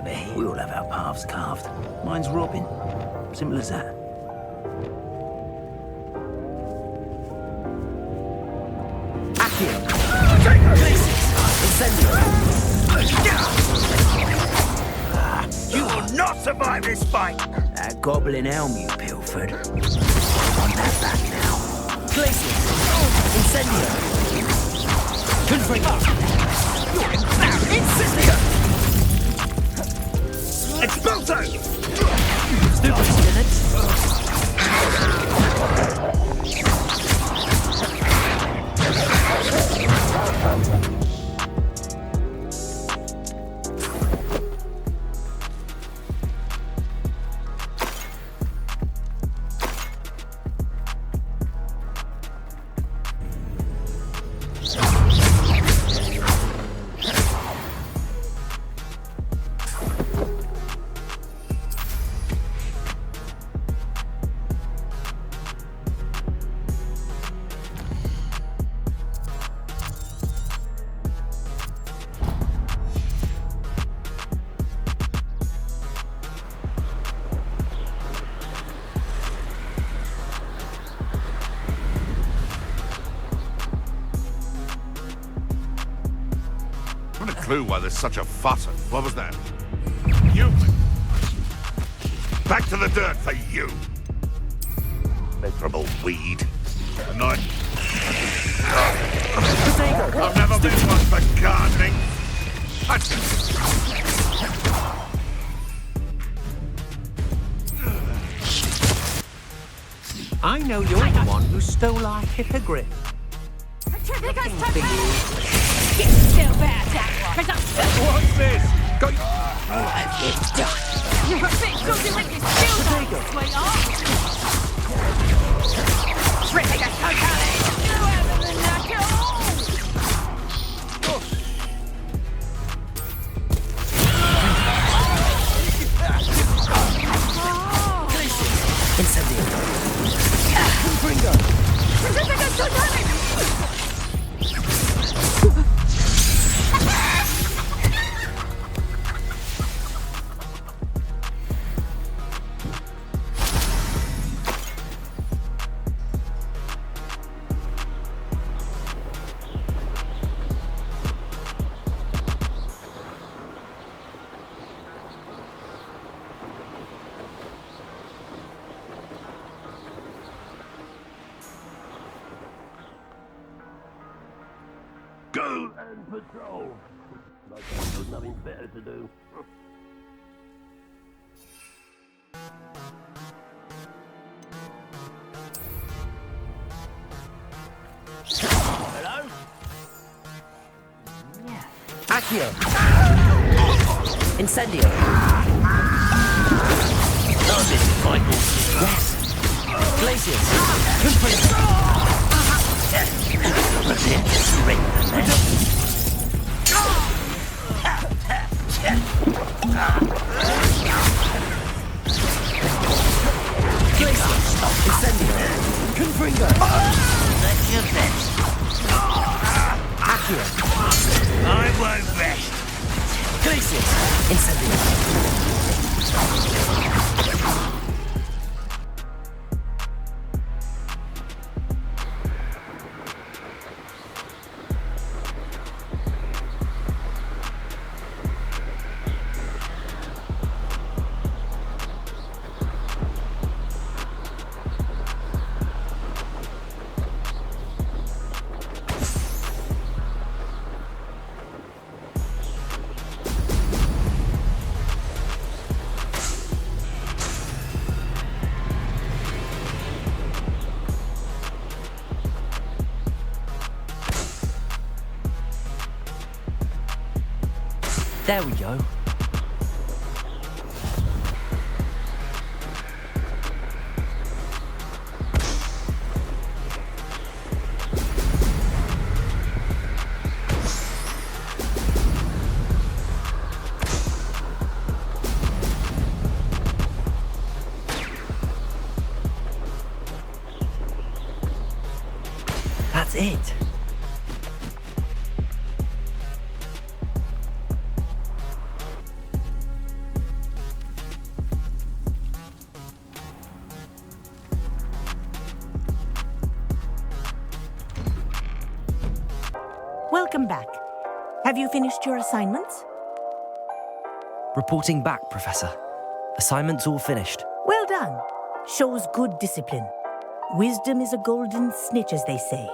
over here. We all have our paths carved. Mine's Robin. Simple as that. Accio! You will not survive this fight! That goblin helm you pilfered. I want that back now. Glacius! Incendio! Confringo! You're embarrassed! Incendio! Expulso! Stupid spinach! Clue why there's such a fuss. What was that? You! Back to the dirt for you! Miserable weed. And I've never been one for gardening. I know you're the one who stole our hippogriff. Get still bad, Jack. What's this? Go. What have you done? You're a bit filthy with your skills, sweetheart. Ripping us totally. You haven't been knocked at all. Incendio! Confringo! Ripping us totally. Go and patrol. Like there's nothing better to do. Hello? Accio! Incendio! No business, Michael. Yes! Glacius! Confringo! That's it. Surrender, man. Glacius! Incendio! Confringo! That's your best. Accio! I won't rest. Glacius! Incendio! There we go. That's it. Welcome back. Have you finished your assignments? Reporting back, Professor. Assignment's all finished. Well done. Shows good discipline. Wisdom is a golden snitch, as they say,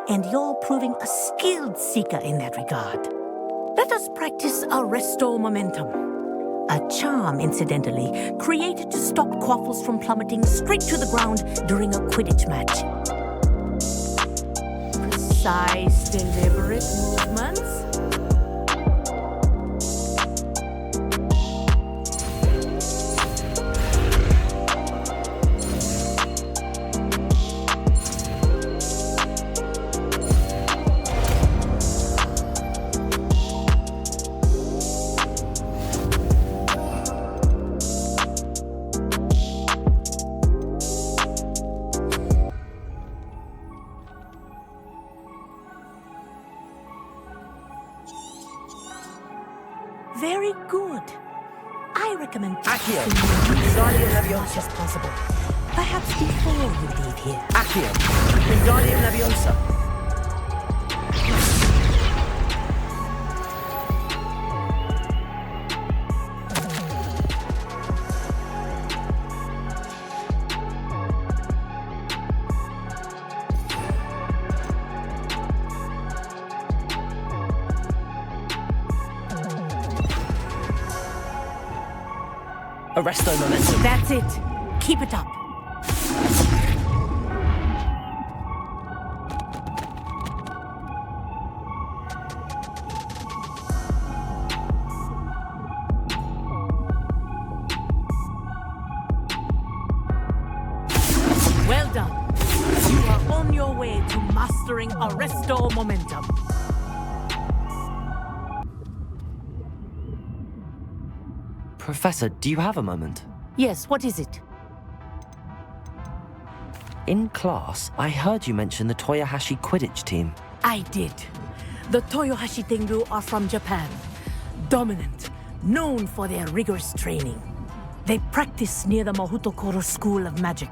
and you're proving a skilled seeker in that regard. Let us practice Arresto Momentum. A charm, incidentally, created to stop quaffles from plummeting straight to the ground during a Quidditch match. Precise, deliberate movements. Very good. I recommend Accio, Wingardium Leviosa as possible. Perhaps before you leave here. Accio, Wingardium Leviosa. Arresto Momentum. That's it. Keep it up. Well done. You are on your way to mastering Arresto Momentum. Professor, do you have a moment? Yes, what is it? In class, I heard you mention the Toyohashi Quidditch team. I did. The Toyohashi Tengu are from Japan. Dominant, known for their rigorous training. They practice near the Mahutokoro School of Magic,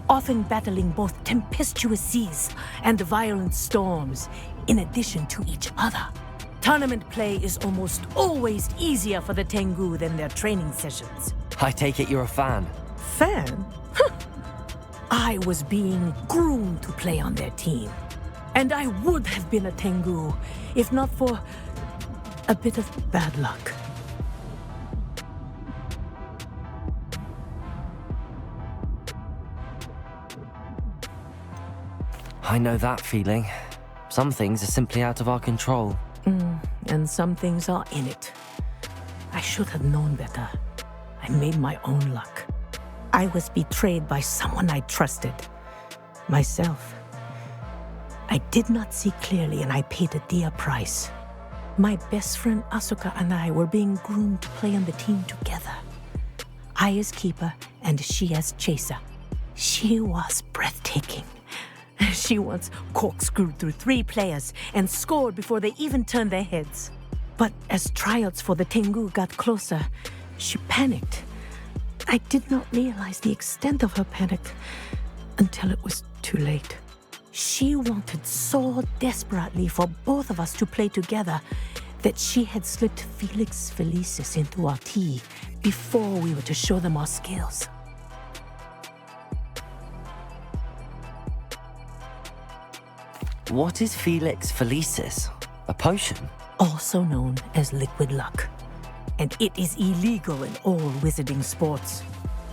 often battling both tempestuous seas and violent storms, in addition to each other. Tournament play is almost always easier for the Tengu than their training sessions. I take it you're a fan. Fan? I was being groomed to play on their team. And I would have been a Tengu if not for a bit of bad luck. I know that feeling. Some things are simply out of our control. And some things are in it. I should have known better. I made my own luck. I was betrayed by someone I trusted. Myself. I did not see clearly and I paid a dear price. My best friend Asuka and I were being groomed to play on the team together. I as keeper and she as chaser. She was breathtaking. She once corkscrewed through 3 players and scored before they even turned their heads. But as tryouts for the Tengu got closer, she panicked. I did not realize the extent of her panic until it was too late. She wanted so desperately for both of us to play together that she had slipped Felix Felicis into our tea before we were to show them our skills. What is Felix Felicis? A potion? Also known as liquid luck. And it is illegal in all wizarding sports.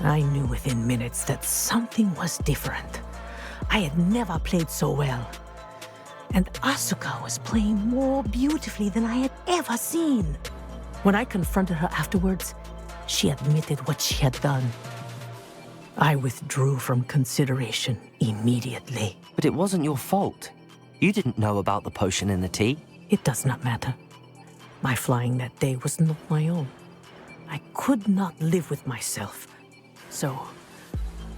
I knew within minutes that something was different. I had never played so well. And Asuka was playing more beautifully than I had ever seen. When I confronted her afterwards, she admitted what she had done. I withdrew from consideration immediately. But it wasn't your fault. You didn't know about the potion in the tea. It does not matter. My flying that day was not my own. I could not live with myself. So,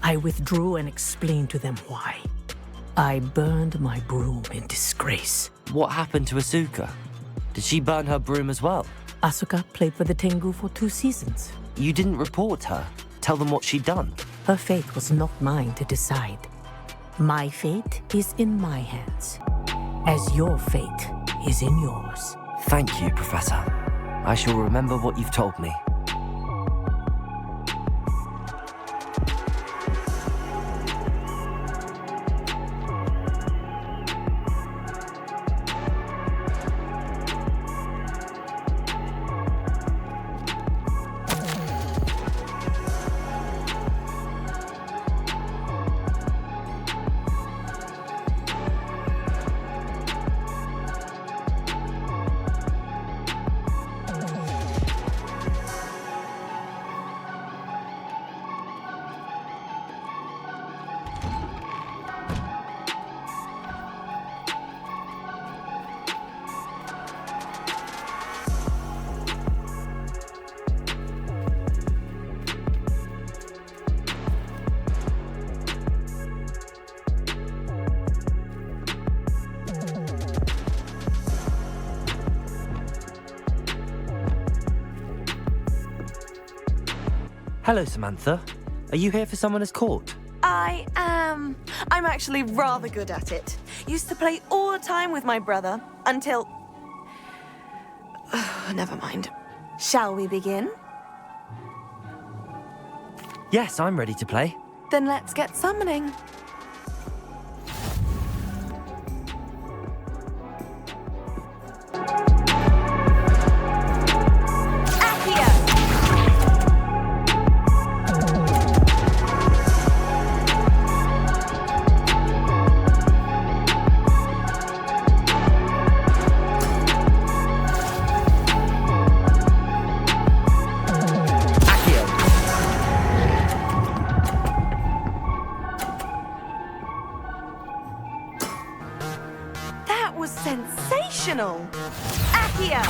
I withdrew and explained to them why. I burned my broom in disgrace. What happened to Asuka? Did she burn her broom as well? Asuka played for the Tengu for 2 seasons. You didn't report her. Tell them what she'd done. Her fate was not mine to decide. My fate is in my hands, as your fate is in yours. Thank you, Professor. I shall remember what you've told me. Hello, Samantha. Are you here for Summoner's Court? I am. I'm actually rather good at it. Used to play all the time with my brother until... never mind. Shall we begin? Yes, I'm ready to play. Then let's get summoning. Sensational! Accio!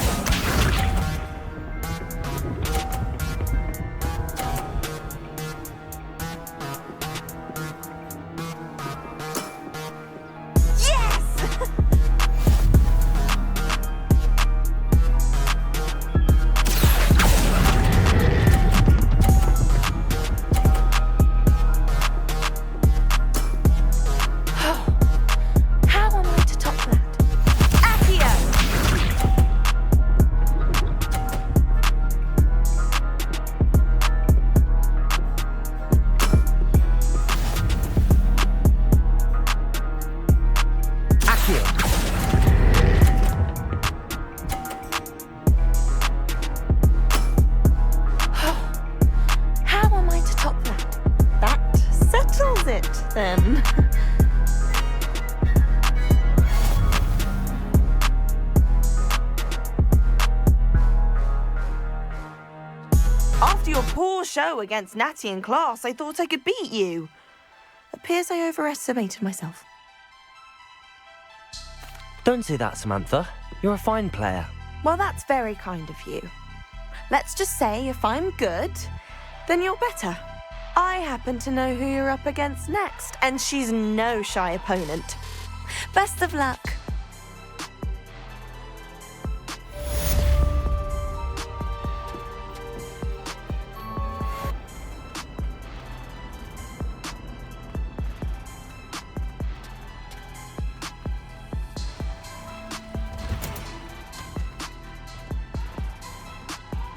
Then. After your poor show against Natty in class, I thought I could beat you. Appears I overestimated myself. Don't say that, Samantha. You're a fine player. Well, that's very kind of you. Let's just say if I'm good, then you're better. I happen to know who you're up against next, and she's no shy opponent. Best of luck.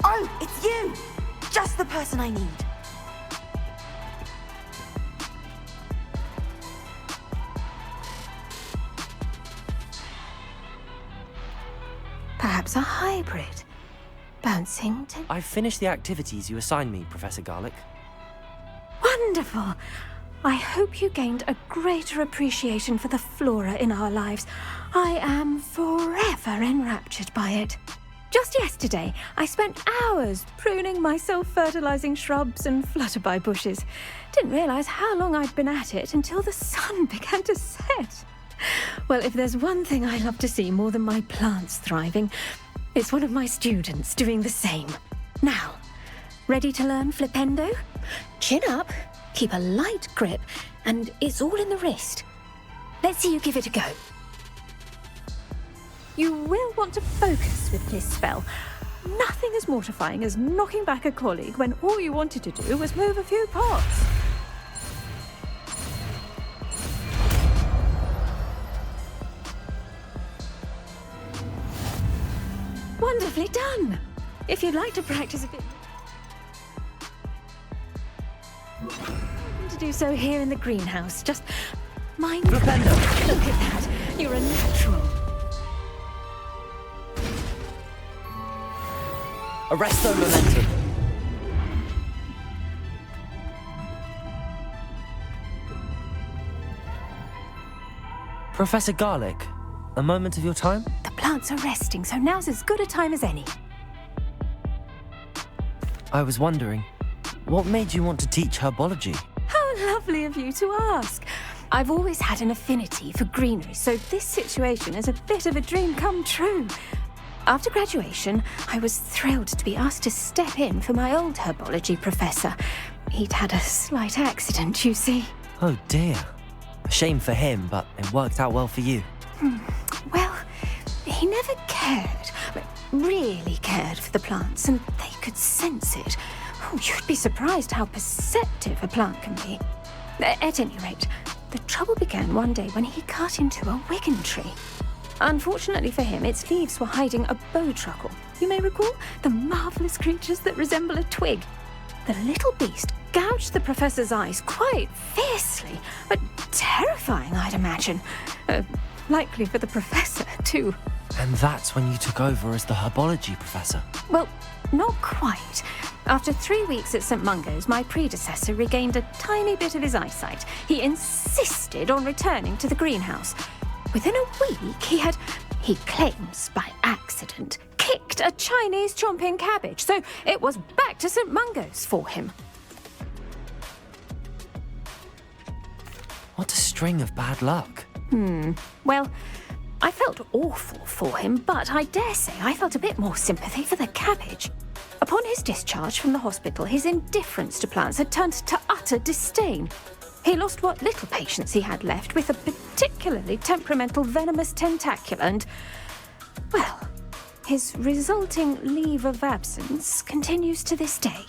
Oh, it's you! Just the person I need. Perhaps a hybrid. Bouncing to... I've finished the activities you assigned me, Professor Garlick. Wonderful! I hope you gained a greater appreciation for the flora in our lives. I am forever enraptured by it. Just yesterday, I spent hours pruning my self-fertilizing shrubs and flutterby bushes. Didn't realize how long I'd been at it until the sun began to set. Well, if there's one thing I love to see more than my plants thriving, it's one of my students doing the same. Now, ready to learn Flipendo? Chin up, keep a light grip, and it's all in the wrist. Let's see you give it a go. You will want to focus with this spell. Nothing as mortifying as knocking back a colleague when all you wanted to do was move a few parts. Wonderfully done! If you'd like to practice a bit... to do so here in the greenhouse. Just mind... Flipendo! Look at that! You're a natural. Arresto momentum. Professor Garlic, a moment of your time? The plants are resting, so now's as good a time as any. I was wondering, what made you want to teach herbology? How lovely of you to ask. I've always had an affinity for greenery, so this situation is a bit of a dream come true. After graduation, I was thrilled to be asked to step in for my old herbology professor. He'd had a slight accident, you see. Oh dear. A shame for him, but it worked out well for you. Well, he never cared, really cared for the plants, and they could sense it. Oh, you'd be surprised how perceptive a plant can be. At any rate, the trouble began one day when he cut into a wigan tree. Unfortunately for him, its leaves were hiding a bowtruckle. You may recall the marvellous creatures that resemble a twig. The little beast gouged the professor's eyes quite fiercely, but terrifying, I'd imagine. Likely for the professor, too. And that's when you took over as the herbology professor? Well, not quite. After 3 weeks at St. Mungo's, my predecessor regained a tiny bit of his eyesight. He insisted on returning to the greenhouse. Within a week, he claims by accident, kicked a Chinese chomping cabbage, so it was back to St. Mungo's for him. What a string of bad luck. Well, I felt awful for him, but I dare say I felt a bit more sympathy for the cabbage. Upon his discharge from the hospital, his indifference to plants had turned to utter disdain. He lost what little patience he had left with a particularly temperamental venomous tentacula and, well, his resulting leave of absence continues to this day.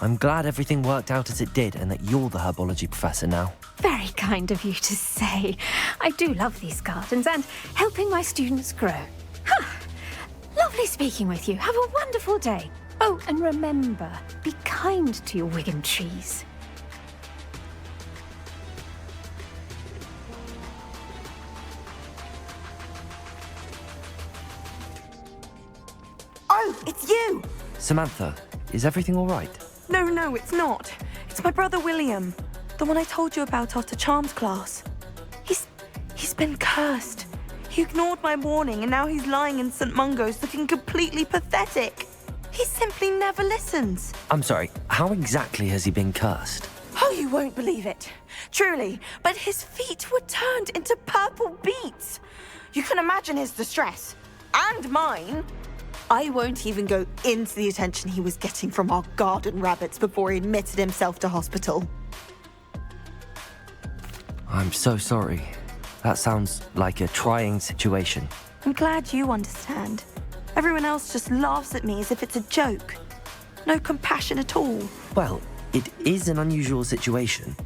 I'm glad everything worked out as it did and that you're the herbology professor now. Very kind of you to say. I do love these gardens and helping my students grow. Lovely speaking with you. Have a wonderful day. Oh, and remember, be kind to your wigan trees. Oh, it's you! Samantha, is everything all right? No, it's not. It's my brother William. The one I told you about after Charms class. He's been cursed. He ignored my warning and now he's lying in St. Mungo's looking completely pathetic. He simply never listens. I'm sorry, how exactly has he been cursed? Oh, you won't believe it. Truly, but his feet were turned into purple beets. You can imagine his distress. And mine. I won't even go into the attention he was getting from our garden rabbits before he admitted himself to hospital. I'm so sorry. That sounds like a trying situation. I'm glad you understand. Everyone else just laughs at me as if it's a joke. No compassion at all. Well, it is an unusual situation.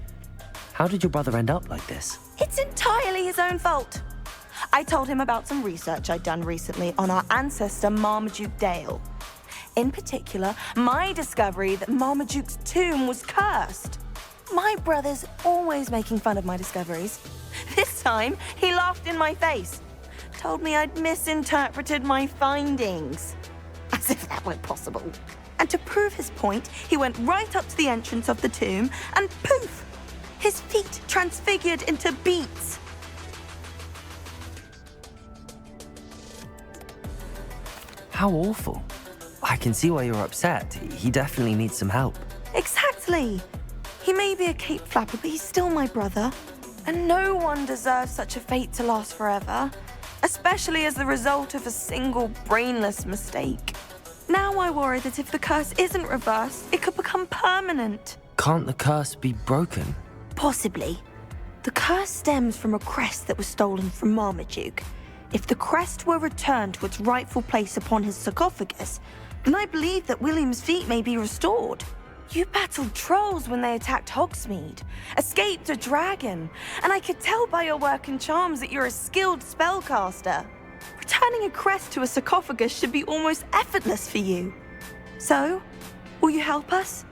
How did your brother end up like this? It's entirely his own fault. I told him about some research I'd done recently on our ancestor Marmaduke Dale. In particular, my discovery that Marmaduke's tomb was cursed. My brother's always making fun of my discoveries. This time, he laughed in my face. Told me I'd misinterpreted my findings. As if that weren't possible. And to prove his point, he went right up to the entrance of the tomb and poof! His feet transfigured into beets. How awful. I can see why you're upset. He definitely needs some help. Exactly. He may be a cape flapper, but he's still my brother. And no one deserves such a fate to last forever, especially as the result of a single brainless mistake. Now I worry that if the curse isn't reversed, it could become permanent. Can't the curse be broken? Possibly. The curse stems from a crest that was stolen from Marmaduke. If the crest were returned to its rightful place upon his sarcophagus, then I believe that William's feet may be restored. You battled trolls when they attacked Hogsmeade, escaped a dragon, and I could tell by your work and charms that you're a skilled spellcaster. Returning a crest to a sarcophagus should be almost effortless for you. So, will you help us?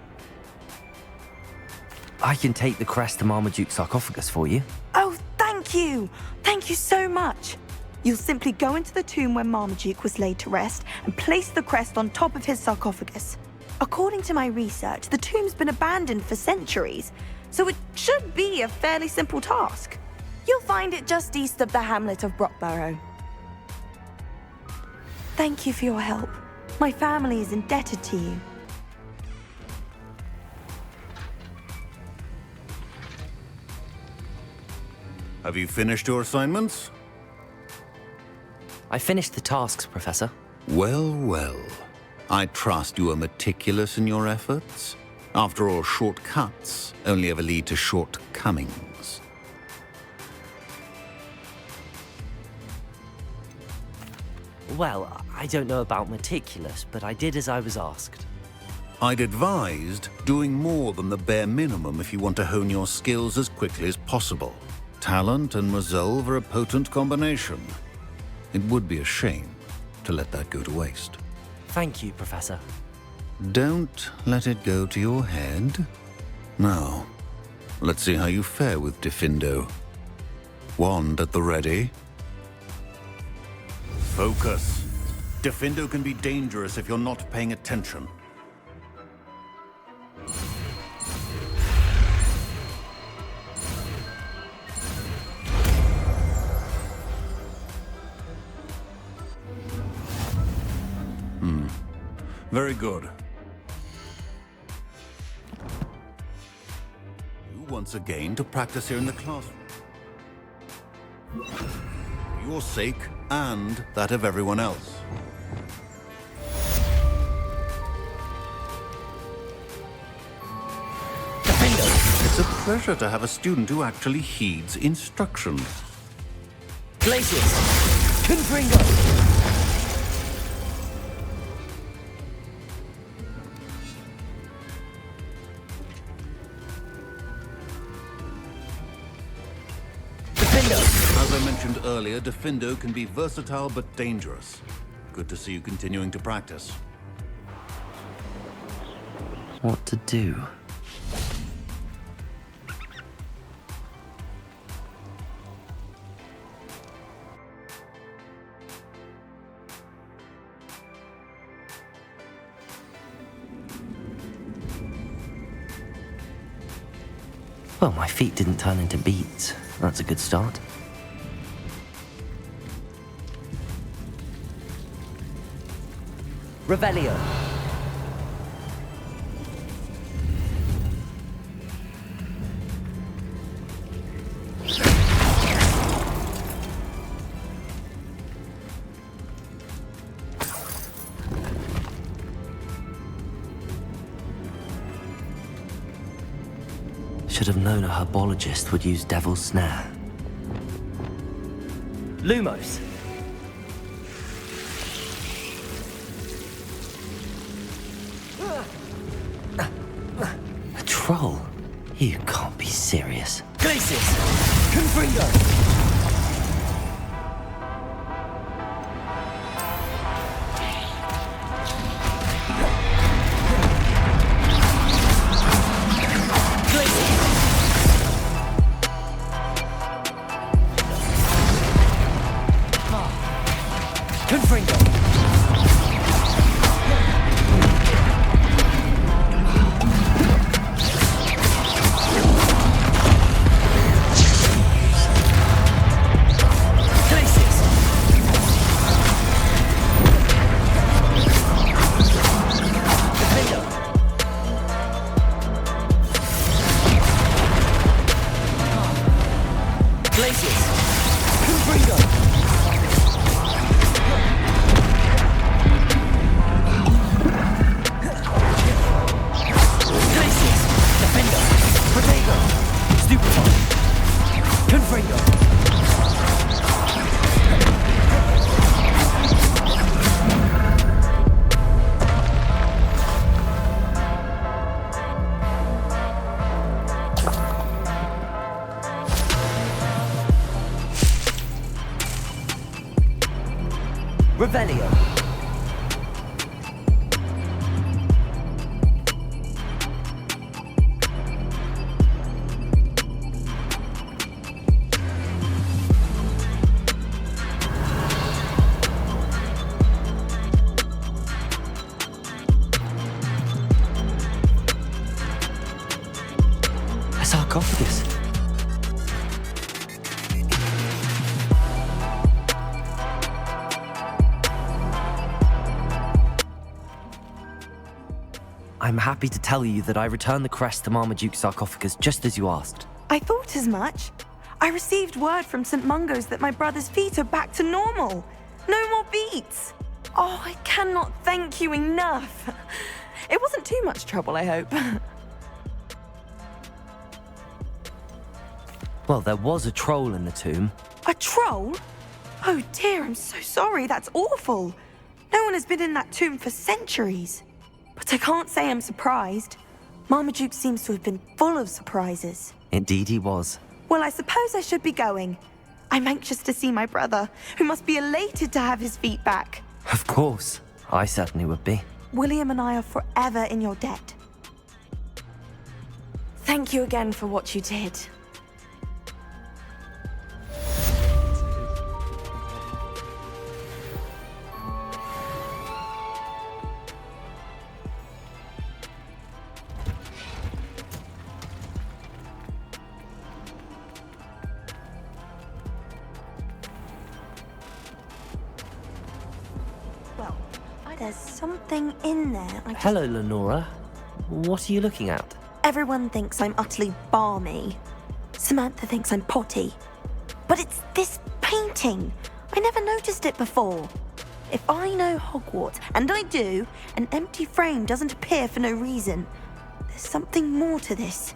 I can take the crest to Marmaduke's sarcophagus for you. Oh, thank you! Thank you so much! You'll simply go into the tomb where Marmaduke was laid to rest and place the crest on top of his sarcophagus. According to my research, the tomb's been abandoned for centuries, so it should be a fairly simple task. You'll find it just east of the hamlet of Brockborough. Thank you for your help. My family is indebted to you. Have you finished your assignments? I finished the tasks, Professor. Well, well. I trust you are meticulous in your efforts. After all, shortcuts only ever lead to shortcomings. Well, I don't know about meticulous, but I did as I was asked. I'd advised doing more than the bare minimum if you want to hone your skills as quickly as possible. Talent and resolve are a potent combination. It would be a shame to let that go to waste. Thank you, Professor. Don't let it go to your head. Now, let's see how you fare with Diffindo. Wand at the ready. Focus. Diffindo can be dangerous if you're not paying attention. Very good. You once again to practice here in the classroom. For your sake and that of everyone else. It's a pleasure to have a student who actually heeds instructions. Glacius! Confringo! As I mentioned earlier, Diffindo can be versatile but dangerous. Good to see you continuing to practice. What to do? Well, my feet didn't turn into beads. That's a good start. Revelio. Should have known a herbologist would use Devil's Snare. Lumos. A troll? You can't be serious. Glacius! Confringo! Revelio. A sarcophagus. I'm happy to tell you that I returned the crest to Marmaduke's sarcophagus just as you asked. I thought as much. I received word from St. Mungo's that my brother's feet are back to normal. No more beats. Oh, I cannot thank you enough. It wasn't too much trouble, I hope. Well, there was a troll in the tomb. A troll? Oh dear, I'm so sorry. That's awful. No one has been in that tomb for centuries. But I can't say I'm surprised. Marmaduke seems to have been full of surprises. Indeed he was. Well, I suppose I should be going. I'm anxious to see my brother, who must be elated to have his feet back. Of course. I certainly would be. William and I are forever in your debt. Thank you again for what you did. Well, there's something in there. Hello, Lenora. What are you looking at? Everyone thinks I'm utterly balmy. Samantha thinks I'm potty. But it's this painting. I never noticed it before. If I know Hogwarts, and I do, an empty frame doesn't appear for no reason. There's something more to this.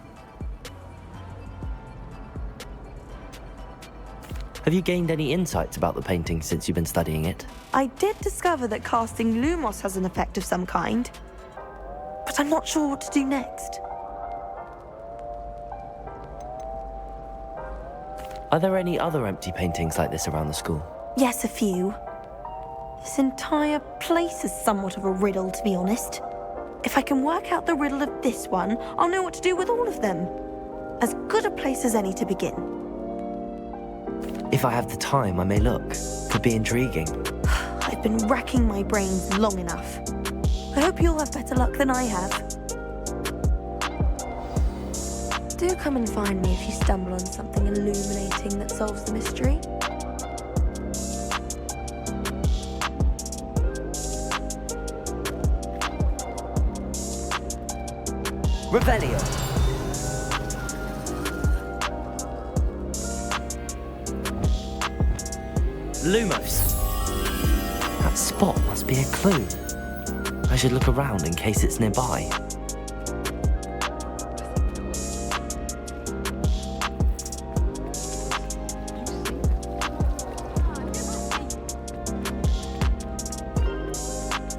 Have you gained any insights about the painting since you've been studying it? I did discover that casting Lumos has an effect of some kind. But I'm not sure what to do next. Are there any other empty paintings like this around the school? Yes, a few. This entire place is somewhat of a riddle, to be honest. If I can work out the riddle of this one, I'll know what to do with all of them. As good a place as any to begin. If I have the time, I may look. Could be intriguing. I've been racking my brains long enough. I hope you'll have better luck than I have. Do come and find me if you stumble on something illuminating that solves the mystery. Revelio. Lumos. That spot must be a clue. I should look around in case it's nearby.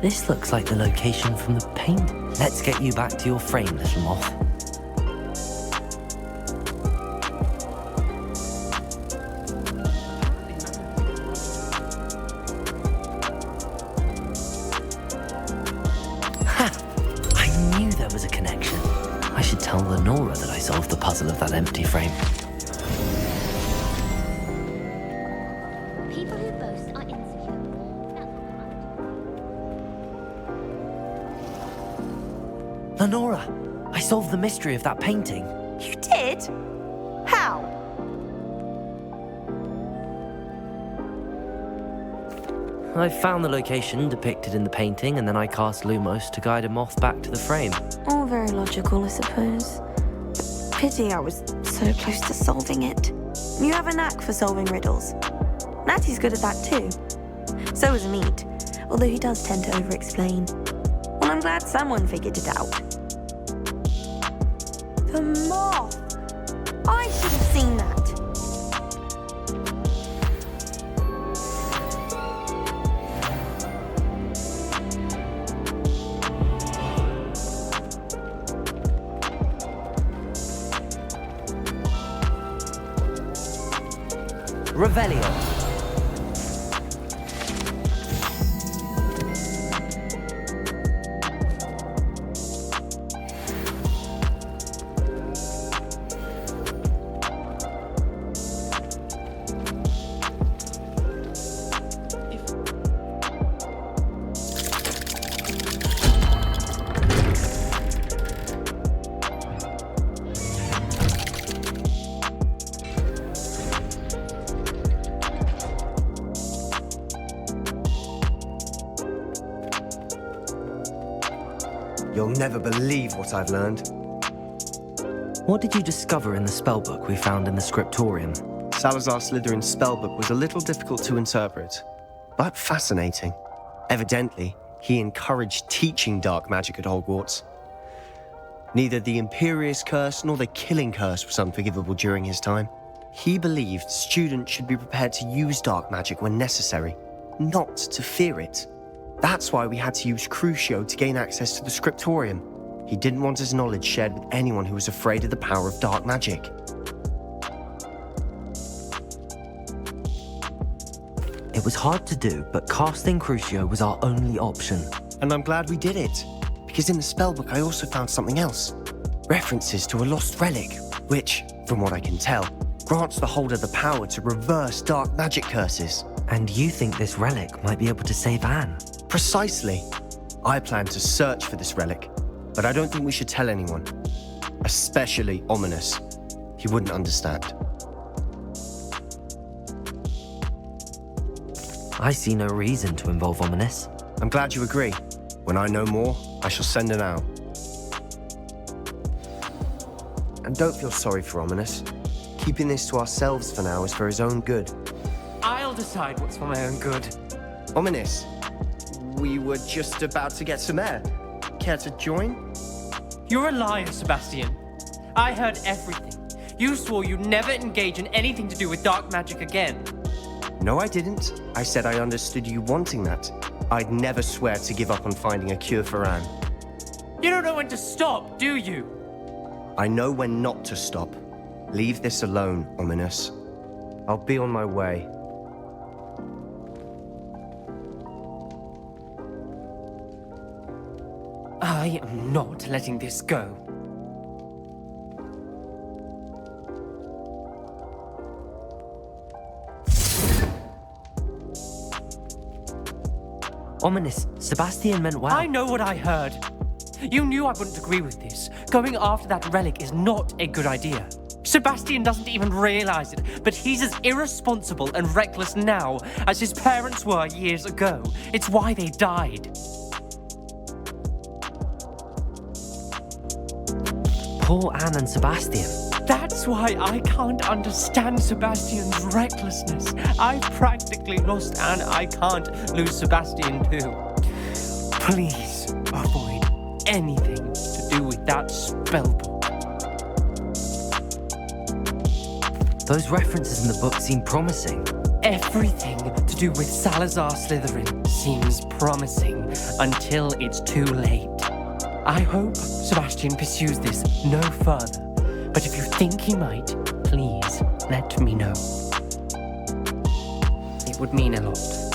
This looks like the location from the paint. Let's get you back to your frame, little moth. I knew there was a connection. I should tell Lenora that I solved the puzzle of that empty frame. People who boast are insecure. Lenora, I solved the mystery of that painting. You did? How? I found the location depicted in the painting, and then I cast Lumos to guide a moth back to the frame. All very logical, I suppose. Pity I was so close to solving it. You have a knack for solving riddles. Natty's good at that too. So is Mead, although he does tend to over-explain. Well, I'm glad someone figured it out. The moth! I should have seen that. Revelio. never believe what I've learned. What did you discover in the spellbook we found in the scriptorium? Salazar Slytherin's spellbook was a little difficult to interpret, but fascinating. Evidently, he encouraged teaching dark magic at Hogwarts. Neither the Imperious Curse nor the Killing Curse was unforgivable during his time. He believed students should be prepared to use dark magic when necessary, not to fear it. That's why we had to use Crucio to gain access to the scriptorium. He didn't want his knowledge shared with anyone who was afraid of the power of dark magic. It was hard to do, but casting Crucio was our only option. And I'm glad we did it, because in the spellbook I also found something else. References to a lost relic, which, from what I can tell, grants the holder the power to reverse dark magic curses. And you think this relic might be able to save Anne? Precisely. I plan to search for this relic, but I don't think we should tell anyone. Especially Ominous. He wouldn't understand. I see no reason to involve Ominous. I'm glad you agree. When I know more, I shall send an owl. And don't feel sorry for Ominous. Keeping this to ourselves for now is for his own good. I'll decide what's for my own good. Ominous, we were just about to get some air. Care to join? You're a liar, Sebastian. I heard everything. You swore you'd never engage in anything to do with dark magic again. No, I didn't. I said I understood you wanting that. I'd never swear to give up on finding a cure for Anne. You don't know when to stop, do you? I know when not to stop. Leave this alone, Ominous. I'll be on my way. I am not letting this go. Ominous, Sebastian meant well. I know what I heard. You knew I wouldn't agree with this. Going after that relic is not a good idea. Sebastian doesn't even realize it, but he's as irresponsible and reckless now as his parents were years ago. It's why they died. Poor Anne and Sebastian. That's why I can't understand Sebastian's recklessness. I've practically lost Anne. I can't lose Sebastian too. Please avoid anything to do with that spellbook. Those references in the book seem promising. Everything to do with Salazar Slytherin seems promising until it's too late. I hope Sebastian pursues this no further, but if you think he might, please let me know. It would mean a lot.